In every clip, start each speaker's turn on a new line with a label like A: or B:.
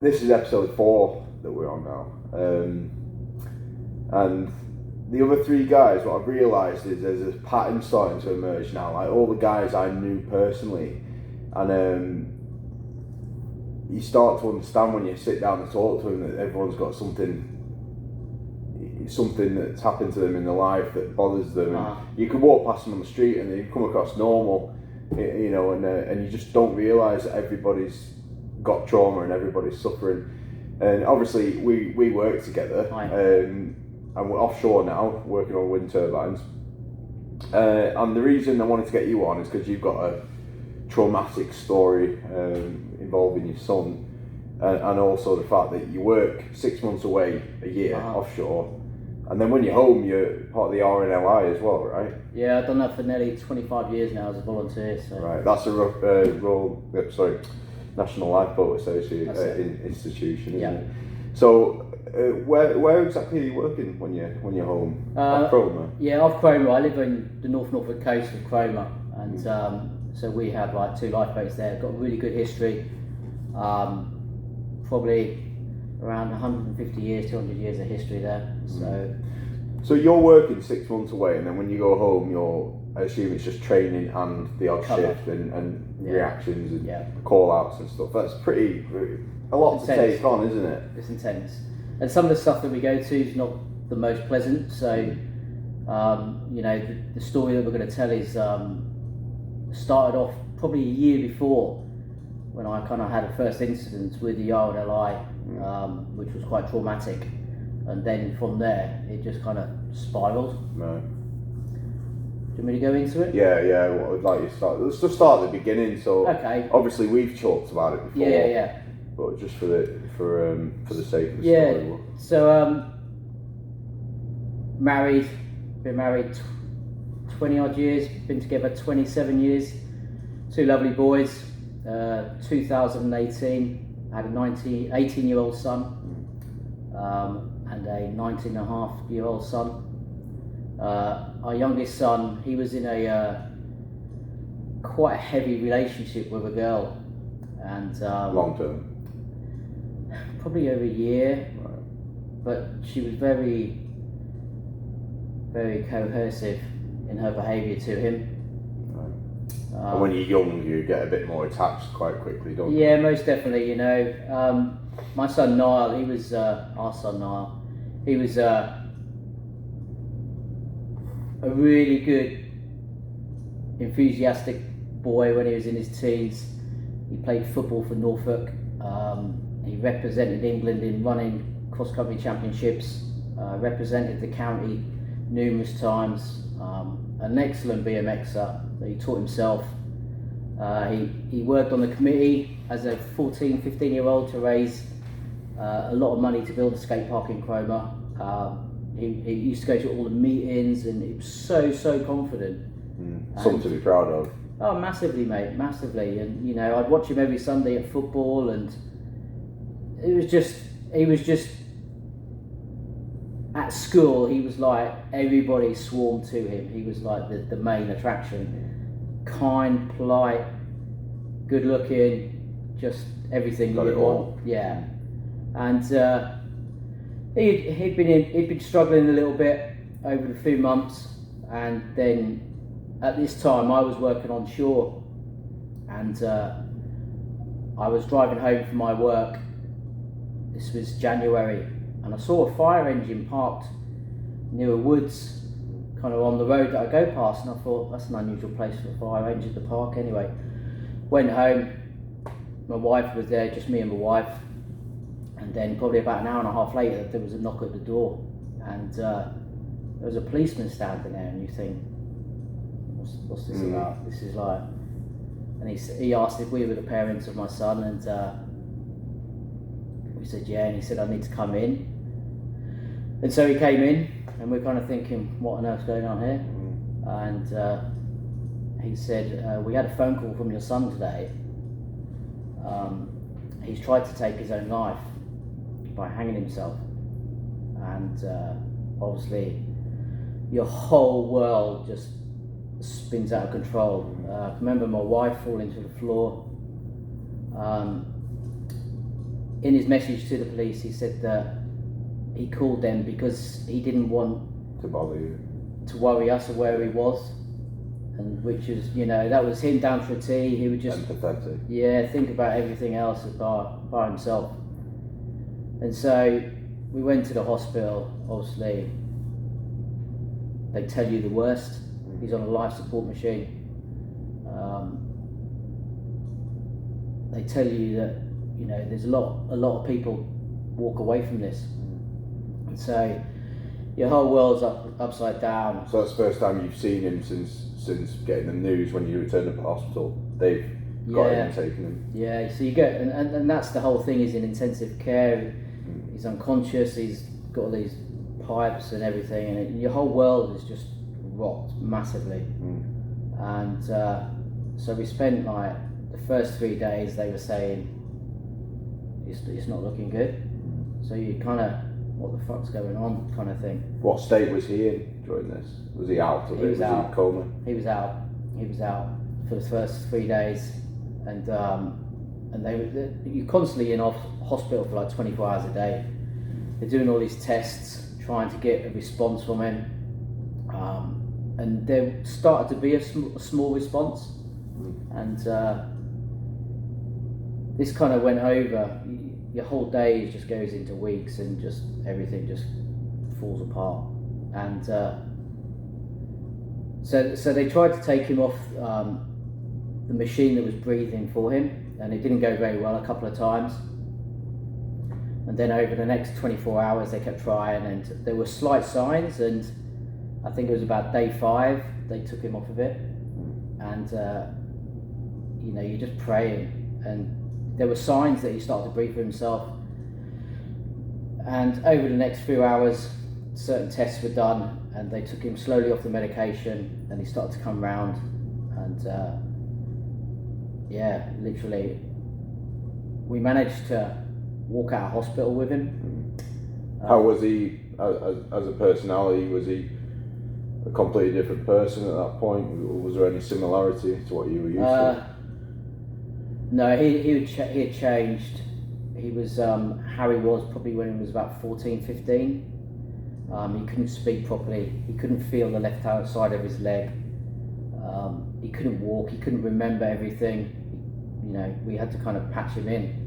A: This is episode 4 that we're on now. And the other 3 guys, what I've realised is there's a pattern starting to emerge now. Like all the guys I knew personally, and you start to understand when you sit down and talk to them that everyone's got something that's happened to them in their life that bothers them. And you can walk past them on the street and they come across normal, and you just don't realise that everybody's got trauma and everybody's suffering. And obviously we work together, and we're offshore now working on wind turbines, and the reason I wanted to get you on is because you've got a traumatic story involving your son, and also the fact that you work 6 months away a year offshore, and then when you're home you're part of the RNLI as well, right?
B: Yeah, I've done that for nearly 25 years now as a volunteer. So.
A: Right, that's a National Lifeboat Association institution, isn't it? So, where exactly are you working when you're home? Off Cromer?
B: Yeah, off Cromer. I live in the Norfolk coast of Cromer, and so we have like 2 lifeboats there. Got a really good history. Probably around 150 years, 200 years of history there.
A: So you're working 6 months away, and then when you go home, I assume it's just training and the odd shift and reactions and call outs and stuff. That's a lot to take on, isn't it?
B: It's intense. And some of the stuff that we go to is not the most pleasant. So, the story that we're going to tell is started off probably a year before when I kind of had a first incident with the RNLI, which was quite traumatic. And then from there, it just kind of spiraled.
A: No.
B: Do you want me to go into it?
A: Yeah. What I'd like you to start. Let's just start at the beginning. So,
B: okay.
A: Obviously, we've talked about it before.
B: Yeah.
A: But just for the sake of the story.
B: Yeah. So, been married 20 odd years. Been together 27 years. 2 lovely boys. 2018, I had a 18-year-old son. And a 19-and-a-half-year-old son. Our youngest son, he was in quite a heavy relationship with a girl, and
A: long term,
B: probably over a year, right. But she was very, very coercive in her behaviour to him.
A: Right. And when you're young, you get a bit more attached quite quickly, don't you?
B: Yeah, most definitely. My son Niall, he was our son Niall. He was a really good, enthusiastic boy when he was in his teens. He played football for Norfolk. He represented England in running cross-country championships. Represented the county numerous times. An excellent BMXer that he taught himself. He worked on the committee as a 14, 15-year-old to raise a lot of money to build a skate park in Cromer. He used to go to all the meetings, and he was so confident.
A: Something to be proud of.
B: Oh, massively, mate, massively. And I'd watch him every Sunday at football, and he was just at school. He was like, everybody swarmed to him. He was like the main attraction. Kind, polite, good looking, just everything.
A: Got it all.
B: Yeah. And he'd been struggling a little bit over the few months, and then at this time I was working on shore, and I was driving home from my work. This was January, and I saw a fire engine parked near a woods, kind of on the road that I go past, and I thought that's an unusual place for a fire engine to park. Anyway, went home. My wife was there, just me and my wife. And then probably about an hour and a half later, there was a knock at the door, and there was a policeman standing there, and you think, what's this about? This is like, and he asked if we were the parents of my son, and we said yeah, and he said I need to come in, and so he came in, and we're kind of thinking, what on earth's going on here? And he said, we had a phone call from your son today. He's tried to take his own life by hanging himself, and obviously your whole world just spins out of control. I remember my wife falling to the floor. in his message to the police, he said that he called them because he didn't want
A: to bother you,
B: to worry us of where he was, and which is, you know, that was him down to a T. He would just
A: empathetic.
B: Think about everything else by himself. And so we went to the hospital. Obviously, they tell you the worst. He's on a life support machine. They tell you that, you know, there's a lot of people walk away from this, and so your whole world's upside down.
A: So that's the first time you've seen him since getting the news when you returned to the hospital. They've got him, taken him.
B: Yeah, so you get, and that's the whole thing. He's in intensive care. He's unconscious. He's got all these pipes and everything, and your whole world is just rocked massively. And so we spent like the first 3 days. They were saying it's not looking good. So you kind of, what the fuck's going on, kind of thing.
A: What state was he in during this? Was he out of it? Was he in coma?
B: He was out. He was out for the first 3 days, and you're constantly in hospital for like 24 hours a day. They're doing all these tests, trying to get a response from him, and there started to be a small response, and this kind of went over. Your whole day just goes into weeks, and just everything just falls apart. And so they tried to take him off the machine that was breathing for him, and it didn't go very well a couple of times. And then over the next 24 hours they kept trying, and there were slight signs, and I think it was about day 5 they took him off of it. And you know, you're just praying, and there were signs that he started to breathe for himself. And over the next few hours, certain tests were done, and they took him slowly off the medication, and he started to come round. And literally, we managed to walk out of hospital with him.
A: How was he as a personality? Was he a completely different person at that point? Was there any similarity to what you were used to?
B: No, he had changed. He was how he was probably when he was about 14, 15. He couldn't speak properly. He couldn't feel the left side of his leg. He couldn't walk. He couldn't remember everything. You know, we had to kind of patch him in.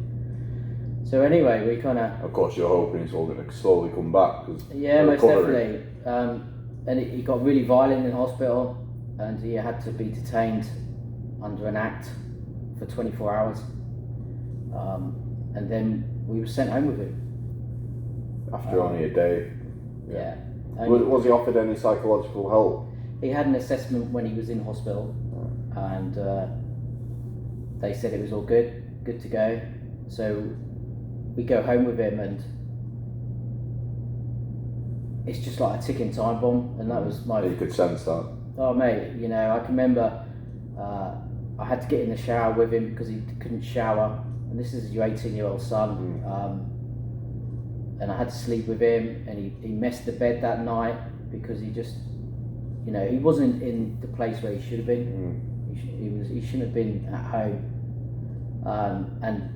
B: So anyway, we kind of...
A: Of course, you're hoping it's all going to slowly come back.
B: Yeah, most definitely. And it got really violent in hospital, and he had to be detained under an act for 24 hours. And then we were sent home with him.
A: After only a day?
B: Yeah.
A: Was he offered any psychological help?
B: He had an assessment when he was in hospital, and they said it was all good to go. So we go home with him, and it's just like a ticking time bomb, and that was my...
A: You could sense that.
B: Oh mate, you know, I can remember I had to get in the shower with him because he couldn't shower, and this is your 18-year-old son, and I had to sleep with him, and he messed the bed that night because he just, you know, he wasn't in the place where he should have been. He shouldn't have been at home, and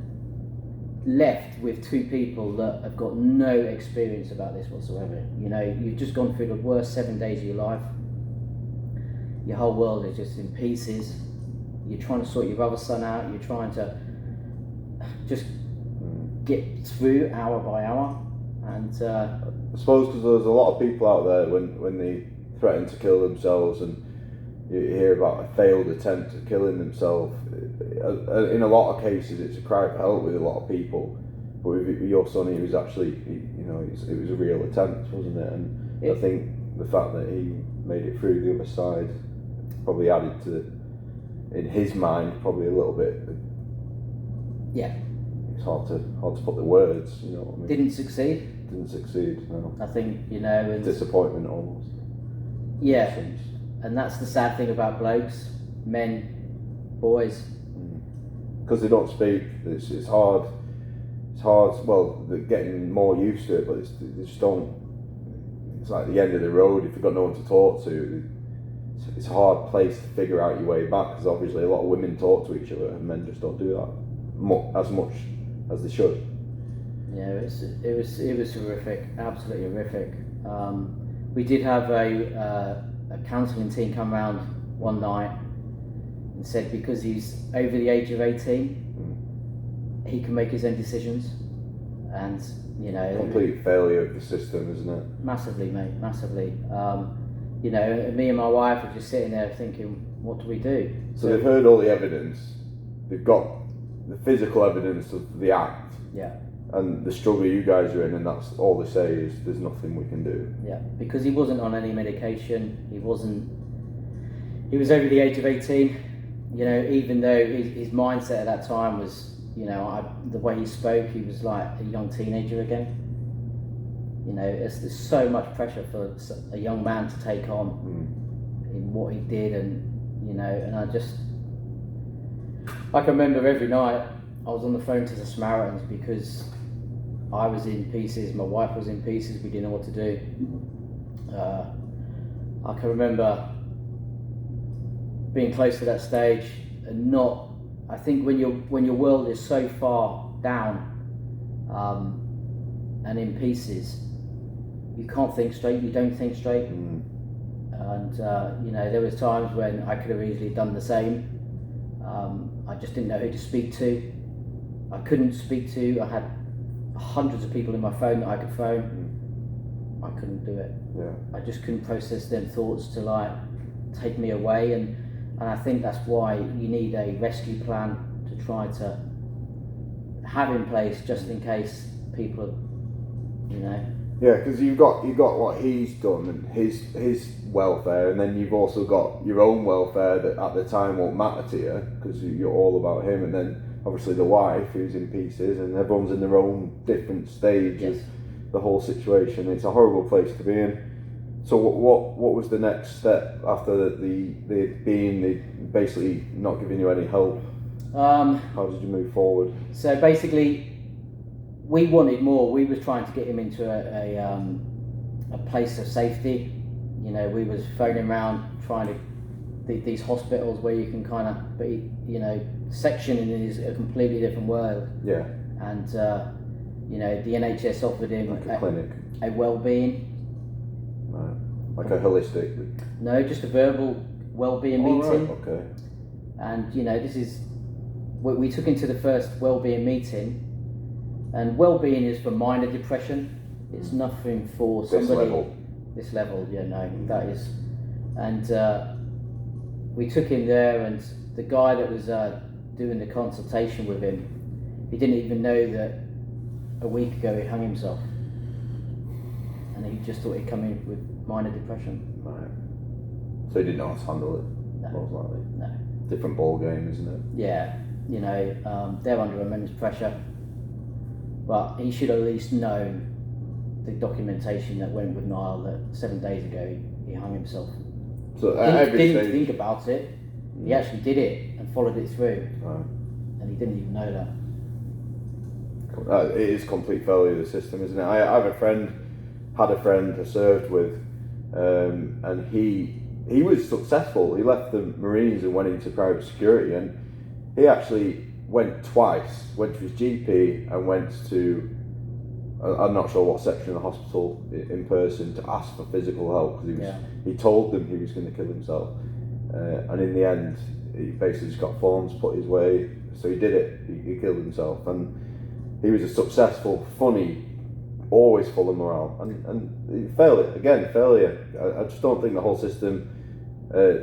B: left with 2 people that have got no experience about this whatsoever. You know, you've just gone through the worst 7 days of your life. Your whole world is just in pieces. You're trying to sort your other son out. You're trying to just get through hour by hour. And
A: I suppose because there's a lot of people out there when they threaten to kill themselves, and you hear about a failed attempt at killing themselves. In a lot of cases, it's a cry for help with a lot of people. But with your son, he was actually, you know, it was a real attempt, wasn't it? And I think the fact that he made it through the other side probably added to, in his mind, probably a little bit.
B: Yeah.
A: It's hard to put the words, you know what I mean?
B: Didn't succeed,
A: no.
B: I think, you know. And
A: disappointment almost.
B: Yeah. And that's the sad thing about blokes, men, boys.
A: Because they don't speak, it's hard. It's hard. Well, they're getting more used to it, but they just don't. It's like the end of the road. If you've got no one to talk to, it's a hard place to figure out your way back. Because obviously, a lot of women talk to each other, and men just don't do that as much as they should.
B: it was horrific, absolutely horrific. We did have a counselling team come round one night and said because he's over the age of 18, he can make his own decisions, and
A: complete failure of the system, isn't it?
B: Massively, mate, massively. Me and my wife are just sitting there thinking, what do we do?
A: So they've heard all the evidence, they've got the physical evidence of the act, and the struggle you guys are in, and that's all they say is there's nothing we can do.
B: Yeah, because he wasn't on any medication, he was over the age of 18, even though his mindset at that time was, the way he spoke, he was like a young teenager again. There's so much pressure for a young man to take on in what he did, and I can remember every night I was on the phone to the Samaritans because I was in pieces, my wife was in pieces, we didn't know what to do. I can remember being close to that stage and I think when your world is so far down and in pieces, you can't think straight, you don't think straight. And there was times when I could have easily done the same. I just didn't know who to speak to. I couldn't speak to. I had hundreds of people in my phone that I could phone. I couldn't do it. I just couldn't process them thoughts to take me away, and I think that's why you need a rescue plan to try to have in place just in case people
A: Yeah, because you've got what he's done and his welfare, and then you've also got your own welfare that at the time won't matter to you because you're all about him, and then obviously the wife who's in pieces, and everyone's in their own different stage of the whole situation. It's a horrible place to be in. So what was the next step after the basically not giving you any help? How did you move forward?
B: So basically, we wanted more. We was trying to get him into a place of safety. We was phoning around trying to these hospitals where you can kind of be, sectioning is a completely different world.
A: Yeah.
B: And the NHS offered him
A: like a clinic,
B: a well-being.
A: Right. Like a holistic.
B: No, just a verbal well-being meeting.
A: Right. Okay.
B: And this is we took him to the first well-being meeting. And well-being is for minor depression. It's nothing for somebody. This level, that is. And we took him there, and the guy that was doing the consultation with him, he didn't even know that a week ago he hung himself. And he just thought he'd come in with minor depression.
A: Right. So he didn't know how to handle it, most likely.
B: No.
A: Different ball game, isn't it?
B: Yeah. They're under immense pressure. But he should have at least known the documentation that went with Niall that 7 days ago he hung himself.
A: So
B: didn't think about it. He actually did it and followed it through.
A: Right.
B: And he didn't even know
A: that. It is complete failure of the system, isn't it? I have a friend I served with, and he was successful. He left the Marines and went into private security, and he actually went twice, went to his GP and went to, I'm not sure what section of the hospital in person, to ask for physical help because he told them he was going to kill himself, and in the end he basically just got thorns put his way, so he did it, he killed himself, and he was a successful, funny, always full of morale, and failure. I just don't think the whole system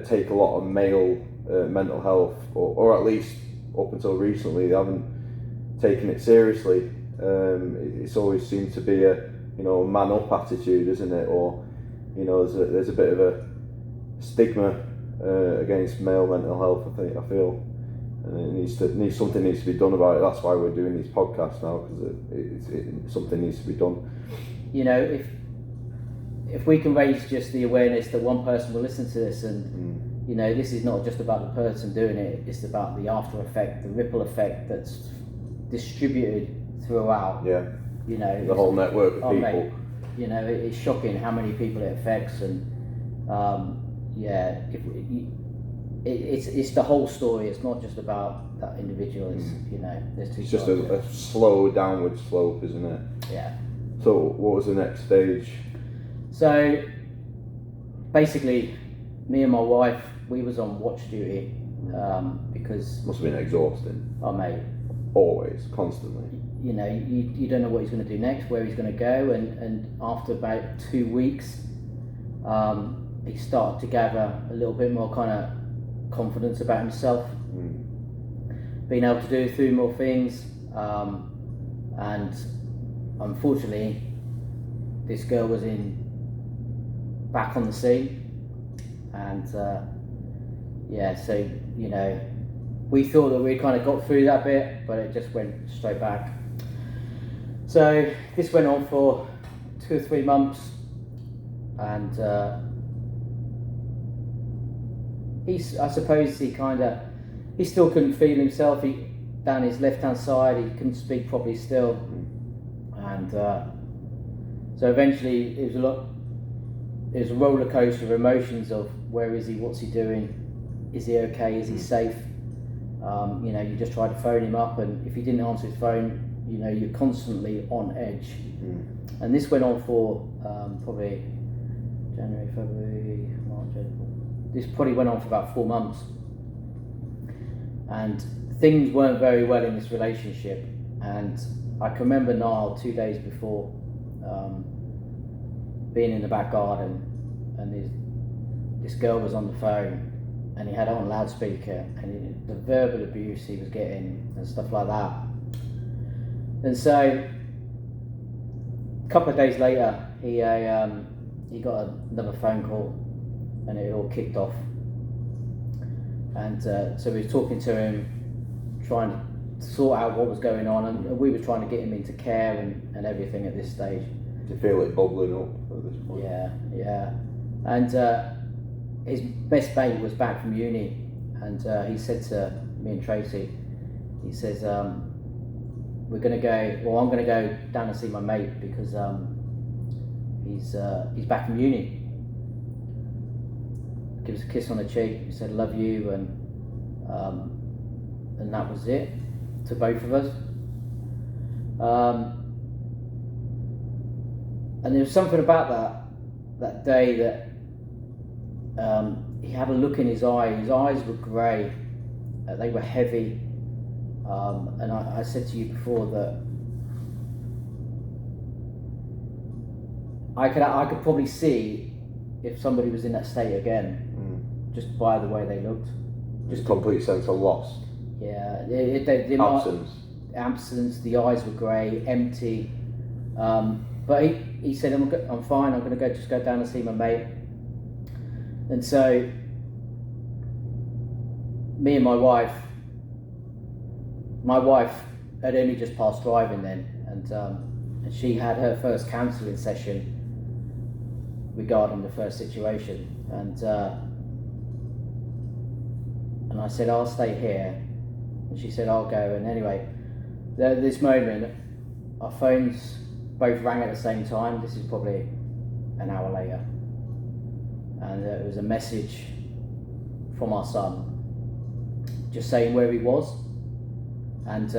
A: take a lot of male mental health, or at least up until recently they haven't taken it seriously. It's always seemed to be a man up attitude, isn't it? Or there's a bit of a stigma against male mental health. I feel, and something needs to be done about it. That's why we're doing these podcasts now, because something needs to be done.
B: If we can raise just the awareness that one person will listen to this, and this is not just about the person doing it, it's about the after effect, the ripple effect that's distributed throughout.
A: Yeah. The whole network of people.
B: Mate, it's shocking how many people it affects, and it's the whole story. It's not just about that individual is, there's two
A: It's just
B: sides.
A: a slow downward slope, isn't it?
B: Yeah.
A: So what was the next stage?
B: So basically, me and my wife, we was on watch duty because
A: Must have been exhausting.
B: oh mate,
A: Always, constantly.
B: you don't know what he's going to do next, where he's going to go, and after about 2 weeks, he started to gather a little bit more kind of confidence about himself, being able to do a few more things, and unfortunately, this girl was back on the scene, and so we thought that we kind of got through that bit, but it just went straight back. So this went on for 2 or 3 months, and I suppose he still couldn't feel himself. Down his left hand side, he couldn't speak properly still, and so eventually it was a roller coaster of emotions of where is he, what's he doing, is he okay, is he safe? You just try to phone him up, and if he didn't answer his phone, you're constantly on edge. And this went on for probably January, February, March, April. This probably went on for about 4 months, and things weren't very well in this relationship. And I can remember Niall 2 days before being in the back garden, and this girl was on the phone, and he had it on loudspeaker, and the verbal abuse he was getting and stuff like that. And so a couple of days later, he got another phone call, and it all kicked off. And so we were talking to him, trying to sort out what was going on, and we were trying to get him into care and everything at this stage.
A: Do you feel it bubbling up at this point?
B: Yeah. And his best mate was back from uni, and he said to me and Tracy, he says, I'm going to go down and see my mate because he's back from uni. Give us a kiss on the cheek. He said, love you, and that was it to both of us. And there was something about that day that he had a look in his eye. His eyes were grey, they were heavy, and I said to you before that I could probably see if somebody was in that state again, just by the way they looked.
A: Just complete sense of loss.
B: Yeah, absence. The eyes were grey, empty. But he said, I'm fine. I'm going to go down and see my mate. And so me and my wife had only just passed driving then, and she had her first counselling session regarding the first situation, and I said, I'll stay here, and she said, I'll go. And anyway, at this moment, our phones both rang at the same time. This is probably an hour later, and it was a message from our son just saying where he was, and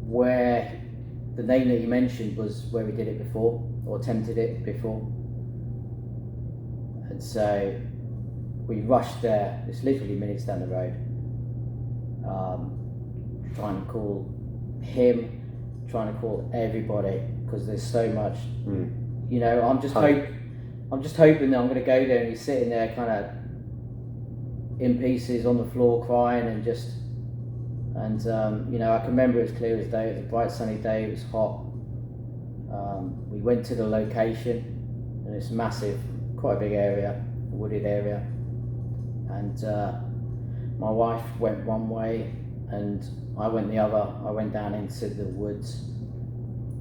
B: where the name that he mentioned was where he did it before, or attempted it before. And so we rushed there. It's literally minutes down the road, trying to call him, trying to call everybody, because there's so much. I'm just hoping that I'm going to go there and he's sitting there kind of in pieces on the floor crying, and I can remember it as clear as day. It was a bright sunny day, it was hot. We went to the location, and it's massive, quite a big area, a wooded area, and my wife went one way and I went the other. I went down into the woods.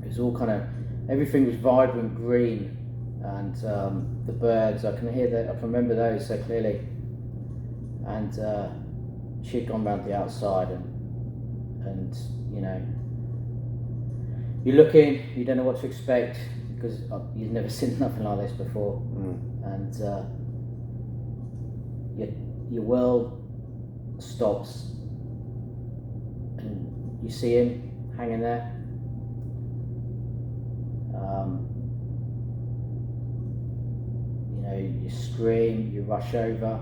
B: It was all kind of, everything was vibrant green, and the birds, I can remember those so clearly. And she'd gone round the outside, and you look in, you don't know what to expect, because you've never seen nothing like this before, and your world stops, you see him hanging there. You know, you scream, you rush over.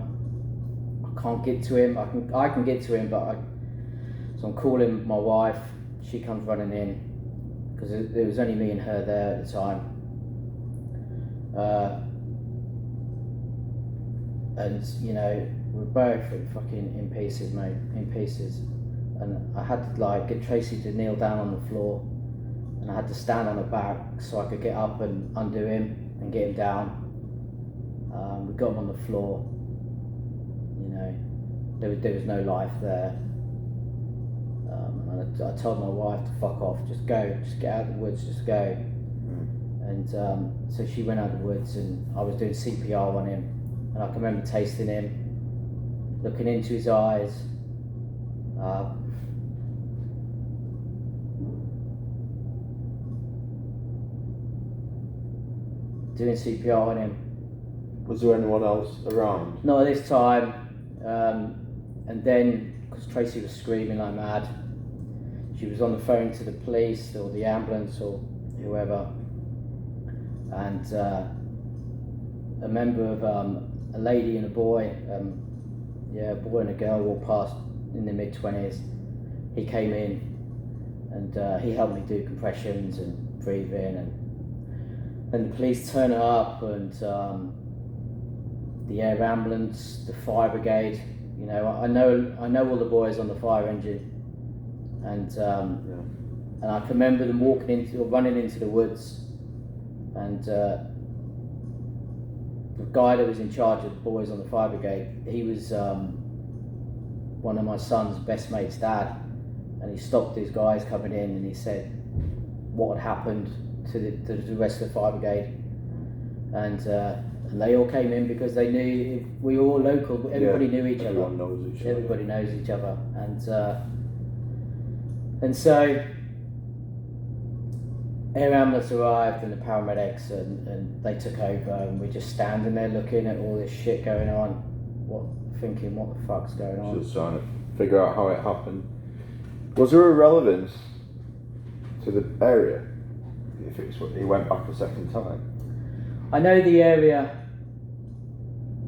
B: I can't get to him. I can get to him, but so I'm calling my wife. She comes running in because there was only me and her there at the time. And you know, we're both fucking in pieces, mate, in pieces. And I had to like get Tracy to kneel down on the floor, and I had to stand on her back so I could get up and undo him and get him down. We got him on the floor. You know, there was no life there. And I told my wife to fuck off, just go, just get out of the woods, just go. And so she went out of the woods, and I was doing CPR on him, and I can remember tasting him, looking into his eyes. Doing CPR on him.
A: Was there anyone else around?
B: Not at this time. And then, because Tracy was screaming like mad, she was on the phone to the police or the ambulance or whoever. And a member of a lady and a boy, a boy and a girl walked past in their mid-20s. He came in and he helped me do compressions and breathing, and the police turn up, and the air ambulance, the fire brigade. You know, I know all the boys on the fire engine, and I can remember them running into the woods, and the guy that was in charge of the boys on the fire brigade, he was one of my son's best mate's dad, and he stopped these guys coming in, and he said what had happened to the rest of the fire brigade, and they all came in because they knew we were all local. Everybody knew each other.
A: Everyone knows each other.
B: Everybody knows each other, and so air ambulance arrived and the paramedics, and they took over, and we're just standing there looking at all this shit going on, thinking what the fuck's going on.
A: Just trying to figure out how it happened. Was there a relevance to the area? If he went back a second time.
B: I know the area.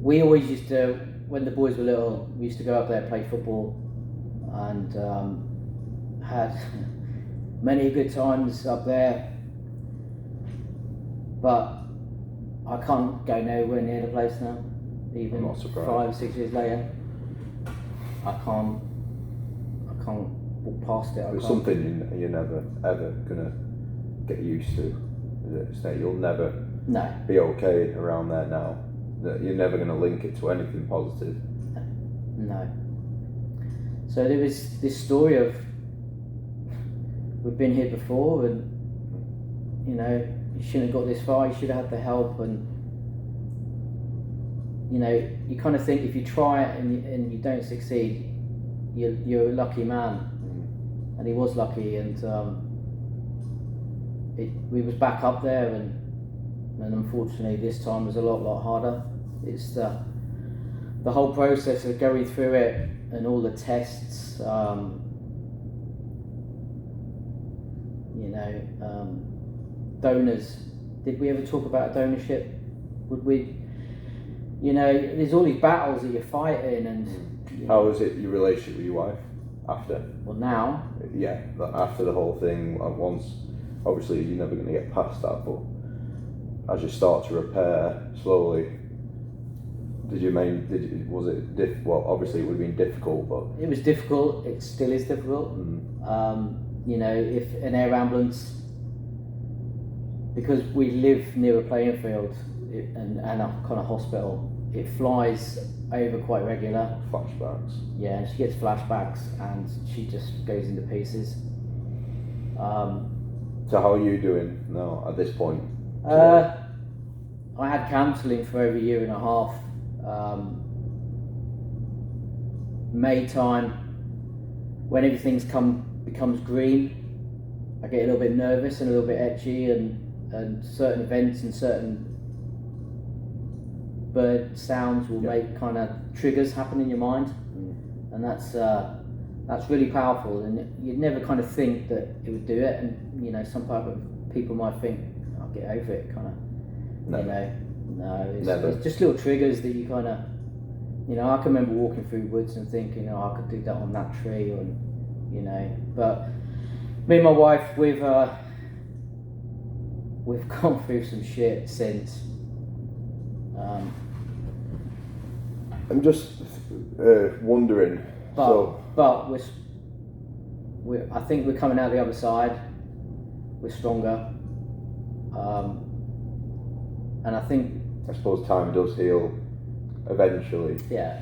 B: We always used to, when the boys were little, we used to go up there, play football, and had many good times up there. But I can't go nowhere near the place now, even 5 or 6 years later. I can't walk past it.
A: It's something you're never ever gonna get used to. Is it? You'll never be okay around there now. That you're never going to link it to anything positive.
B: No. So there was this story of we've been here before, and you know, you shouldn't have got this far. You should have had the help, and you know, you kind of think if you try it and you don't succeed, you're a lucky man. And he was lucky, and we was back up there, and unfortunately this time was a lot harder. It's the whole process of going through it and all the tests, donors. Did we ever talk about donorship? Would we? You know, there's all these battles that you're fighting, and
A: how was it your relationship with your wife after?
B: Well, now.
A: Yeah, after the whole thing, once. Obviously, you're never going to get past that, but as you start to repair slowly, well, obviously it would have been difficult, but...
B: It was difficult, it still is difficult. You know, if an air ambulance, because we live near a playing field and a kind of hospital, it flies over quite regular.
A: Flashbacks.
B: Yeah, and she gets flashbacks and she just goes into pieces.
A: So how are you doing now at this point?
B: I had counselling for over a year and a half. May time, when everything's becomes green, I get a little bit nervous and a little bit etchy, and certain events and certain bird sounds will make kind of triggers happen in your mind, and that's that's really powerful, and you'd never kind of think that it would do it. And you know, some people might think, I'll get over it, kind of.
A: No.
B: You know, no,
A: Never.
B: it's just little triggers that you kind of, you know, I can remember walking through woods and thinking, oh, I could do that on that tree, or, you know. But me and my wife, we've gone through some shit since.
A: I'm just wondering.
B: But I think we're coming out the other side. We're stronger, and I think.
A: I suppose time does heal eventually.
B: Yeah.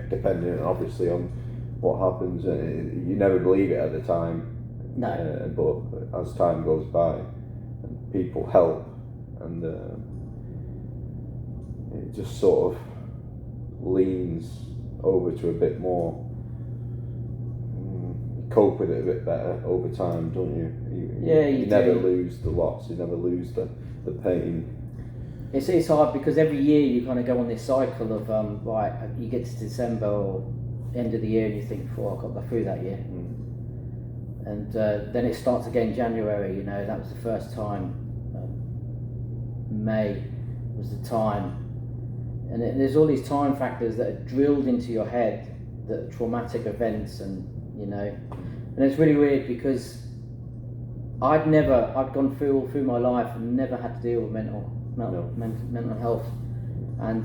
A: Depending, obviously, on what happens. You never believe it at the time.
B: No.
A: But as time goes by, and people help, and it just sort of leans over to a bit more. You cope with it a bit better over time, don't you? You never lose the loss. You never lose the pain.
B: It's hard because every year you kind of go on this cycle of right, you get to December or end of the year and you think, I got through that year. And then it starts again January, you know, that was the first time. May was the time. And there's all these time factors that are drilled into your head, that are traumatic events, and, you know. And it's really weird because I'd gone all through my life and never had to deal with mental health. And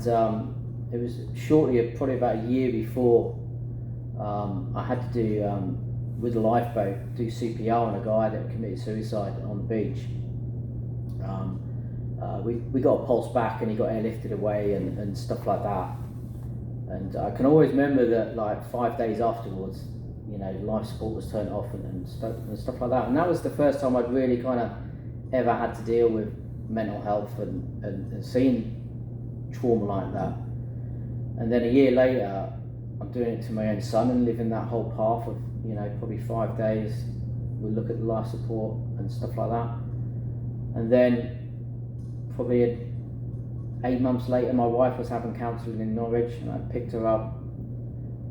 B: it was probably about a year before, I had to do, with a lifeboat, do CPR on a guy that committed suicide on the beach. We got a pulse back and he got airlifted away and stuff like that. And I can always remember that, like, 5 days afterwards, you know, life support was turned off and stuff like that. And that was the first time I'd really kind of ever had to deal with mental health and seen trauma like that. And then a year later, I'm doing it to my own son and living that whole path of, you know, probably 5 days. We look at the life support and stuff like that. And then probably 8 months later, my wife was having counselling in Norwich, and I picked her up,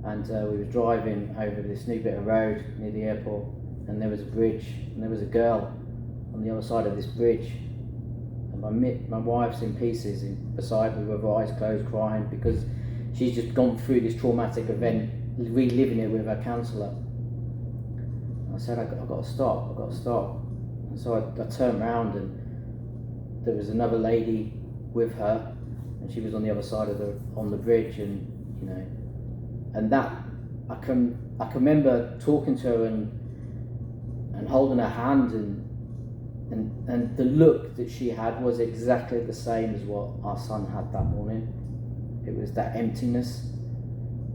B: and we were driving over this new bit of road near the airport, and there was a bridge, and there was a girl on the other side of this bridge, and my wife's in pieces beside me with her eyes closed, crying because she's just gone through this traumatic event, reliving it with her counsellor. I said, I've got to stop. And so I turned around, and there was another lady with her, and she was on the other side on the bridge, and, you know, and that I can remember talking to her and holding her hand, and the look that she had was exactly the same as what our son had that morning. It was that emptiness.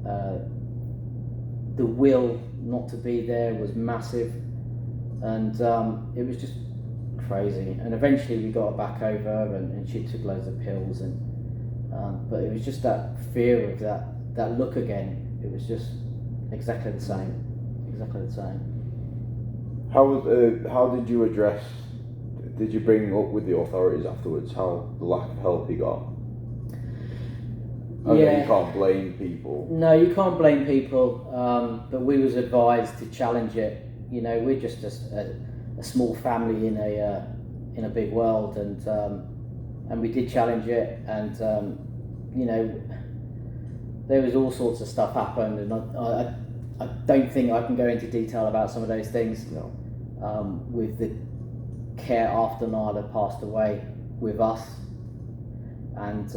B: The will not to be there was massive, and it was just crazy. And eventually we got her back over, and she took loads of pills, and but it was just that fear of that look again. It was just exactly the same.
A: How did you address? Did you bring up with the authorities afterwards how the lack of help you got? I know you can't blame people.
B: No, you can't blame people. But we was advised to challenge it. You know, we're just a small family in a big world, and we did challenge it, and you know, there was all sorts of stuff happened, and I don't think I can go into detail about some of those things.
A: No.
B: With the care after Nala passed away with us, and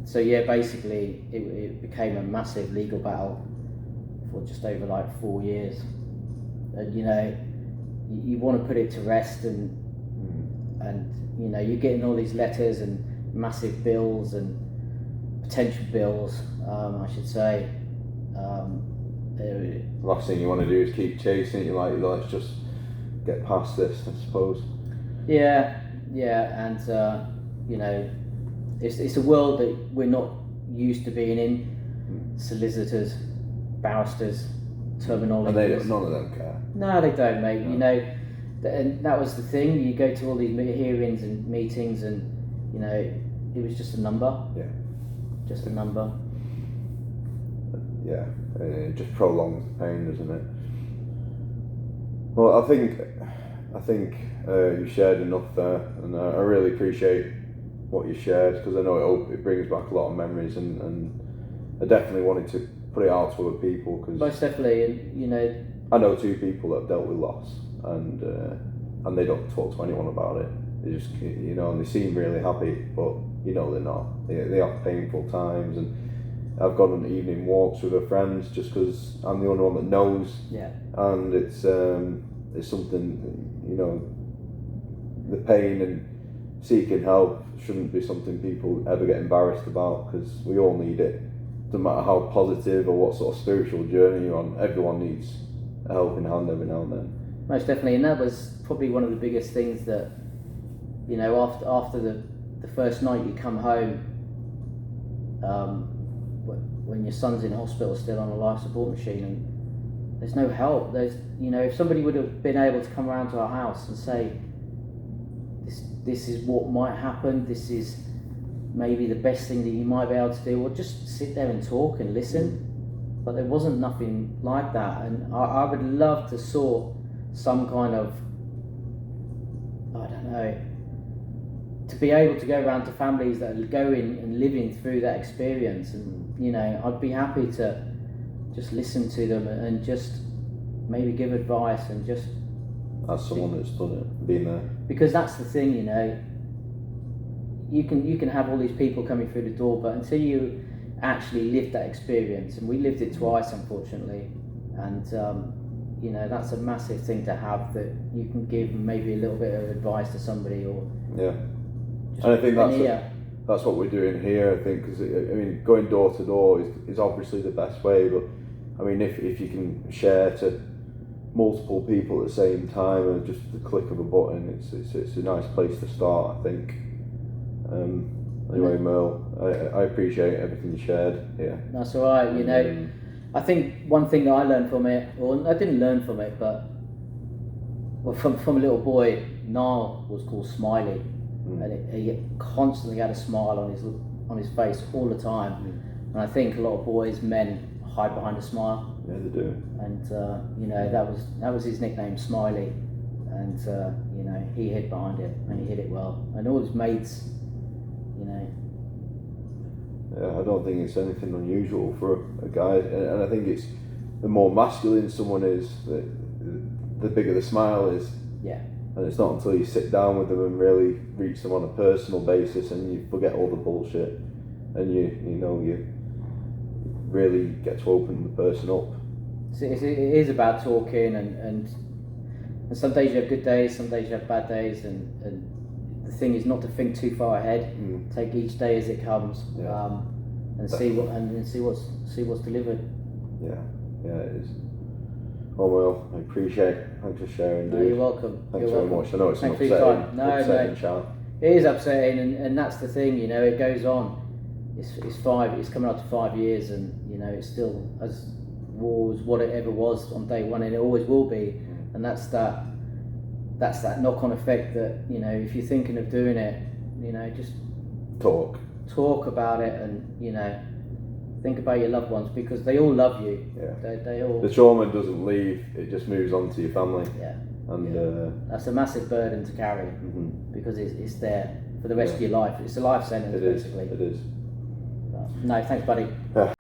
B: so yeah, basically it became a massive legal battle for just over like 4 years, and you know, you want to put it to rest, and you know, you're getting all these letters and massive bills and potential bills, I should say.
A: Last thing you want to do is keep chasing it. You're like, let's just get past this, I suppose.
B: Yeah, and you know, it's a world that we're not used to being in. Solicitors, barristers, terminology.
A: And none of them care.
B: No, they don't, mate. No. You know, and that was the thing. You go to all these hearings and meetings, and you know, it was just a number.
A: Yeah.
B: Just a number.
A: yeah, it just prolongs the pain, doesn't it? Well, I think you shared enough there, and I really appreciate what you shared, because I know it brings back a lot of memories, and I definitely wanted to put it out to other people, because
B: most definitely, and you know,
A: I know 2 people that have dealt with loss, and they don't talk to anyone about it. They just, you know, and they seem really happy, but you know they're not. They have painful times, and I've gone on evening walks with her friends just because I'm the only one that knows.
B: Yeah.
A: And it's something, you know, the pain and seeking help shouldn't be something people ever get embarrassed about, because we all need it. No matter how positive or what sort of spiritual journey you're on, everyone needs a helping hand every now and then.
B: Most definitely, and that was probably one of the biggest things that, you know, after the first night you come home, when your son's in hospital still on a life support machine, and there's no help. There's, you know, if somebody would have been able to come around to our house and say, this is what might happen, this is maybe the best thing that you might be able to do, or just sit there and talk and listen. But there wasn't nothing like that, and I would love to sort some kind of, I don't know, to be able to go around to families that are going and living through that experience, and you know, I'd be happy to just listen to them and just maybe give advice, and just
A: as someone that's done it, been there.
B: Because that's the thing, you know, you can have all these people coming through the door, but until you actually live that experience, and we lived it twice, unfortunately, and you know, that's a massive thing to have, that you can give maybe a little bit of advice to somebody, or
A: yeah. And I think that's what we're doing here, I think, because I mean, going door to door is obviously the best way, but I mean, if you can share to multiple people at the same time and just the click of a button, it's a nice place to start, I think. Anyway, Mearl, I appreciate everything you shared here.
B: That's all right, you know. I think one thing that I learned from it, or I didn't learn from it, but from a little boy, Niall was called Smiley, and he constantly had a smile on his face all the time. And I think a lot of boys, men, hide behind a smile.
A: Yeah, they do.
B: And you know, that was his nickname, Smiley. And you know, he hid behind it, and he hid it well. And all his mates, you know.
A: Yeah, I don't think it's anything unusual for a guy, and I think it's the more masculine someone is, the bigger the smile is.
B: Yeah.
A: And it's not until you sit down with them and really reach them on a personal basis, and you forget all the bullshit, and you really get to open the person up.
B: So it is about talking, and some days you have good days, some days you have bad days, and the thing is not to think too far ahead. Take each day as it comes, and see what's delivered.
A: Yeah, it is. Oh well, I appreciate it. Thanks for sharing.
B: No, you're welcome.
A: Thanks very much. I know it's
B: Thanks
A: an
B: for your time.
A: upsetting chat.
B: It is upsetting, and that's the thing. You know, it goes on. It's coming up to 5 years, and you know, it's still as raw as what it ever was on day one, and it always will be. And that's that knock-on effect that, you know, if you're thinking of doing it, you know, just talk about it, and you know, think about your loved ones, because they all love you.
A: Yeah.
B: They all.
A: The trauma doesn't leave; it just moves on to your family.
B: Yeah.
A: And
B: that's a massive burden to carry, because it's there for the rest of your life. It's a life sentence, basically.
A: It is.
B: No, thanks, buddy.
A: Yeah.